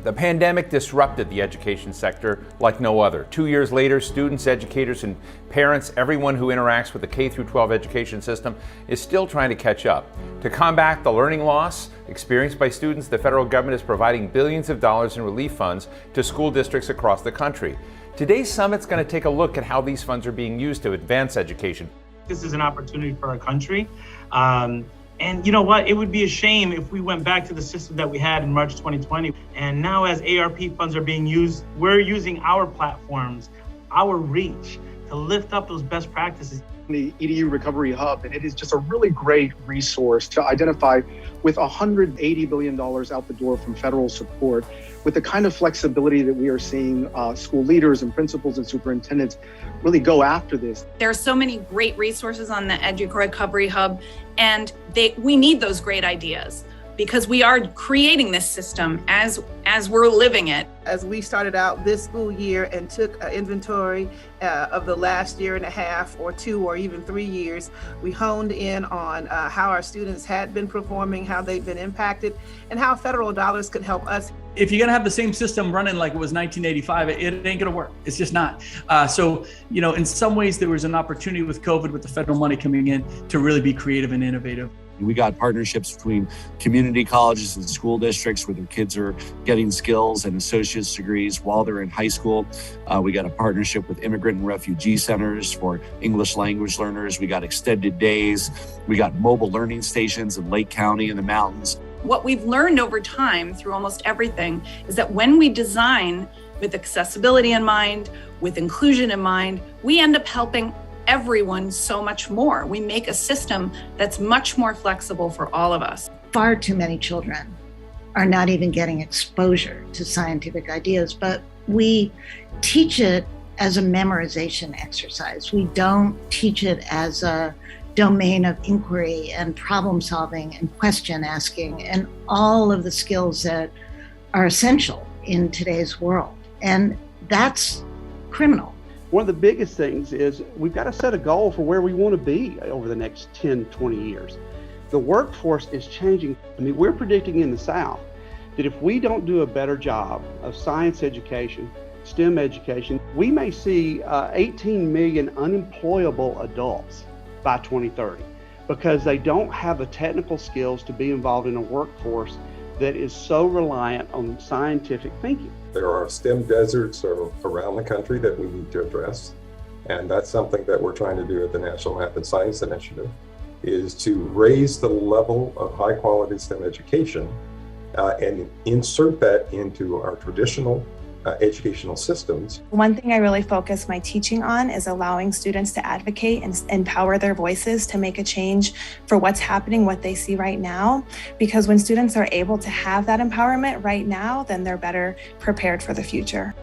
The pandemic disrupted the education sector like no other. 2 years later, students, educators, and parents, everyone who interacts with the K-12 education system is still trying to catch up. To combat the learning loss experienced by students, the federal government is providing billions of dollars in relief funds to school districts across the country. Today's summit's going to take a look at how these funds are being used to advance education. This is an opportunity for our country. And you know what? It would be a shame if we went back to the system that we had in March 2020. And now as ARP funds are being used, we're using our platforms, our reach to lift up those best practices. The EDU Recovery Hub, and it is just a really great resource to identify with $180 billion out the door from federal support, with the kind of flexibility that we are seeing school leaders and principals and superintendents really go after this. There are so many great resources on the EDU Recovery Hub, and we need those great ideas because we are creating this system as we're living it. As we started out this school year and took an inventory of the last year and a half or 2 or even 3 years, we honed in on how our students had been performing, how they've been impacted, and how federal dollars could help us. If you're gonna have the same system running like it was 1985, it ain't gonna work. It's just not. So, in some ways there was an opportunity with COVID, with the federal money coming in, to really be creative and innovative. We got partnerships between community colleges and school districts where their kids are getting skills and associate's degrees while they're in high school. We got a partnership with immigrant and refugee centers for English language learners. We got extended days. We got mobile learning stations in Lake County in the mountains. What we've learned over time through almost everything is that when we design with accessibility in mind, with inclusion in mind, we end up helping everyone so much more. We make a system that's much more flexible for all of us. Far too many children are not even getting exposure to scientific ideas, but we teach it as a memorization exercise. We don't teach it as a domain of inquiry and problem solving and question asking and all of the skills that are essential in today's world. And that's criminal. One of the biggest things is we've got to set a goal for where we want to be over the next 10, 20 years. The workforce is changing. We're predicting in the South that if we don't do a better job of science education, STEM education, we may see 18 million unemployable adults by 2030 because they don't have the technical skills to be involved in a workforce that is so reliant on scientific thinking. There are STEM deserts around the country that we need to address. And that's something that we're trying to do at the National Math and Science Initiative, is to raise the level of high quality STEM education and insert that into our traditional educational systems. One thing I really focus my teaching on is allowing students to advocate and empower their voices to make a change for what's happening, what they see right now. Because when students are able to have that empowerment right now, then they're better prepared for the future.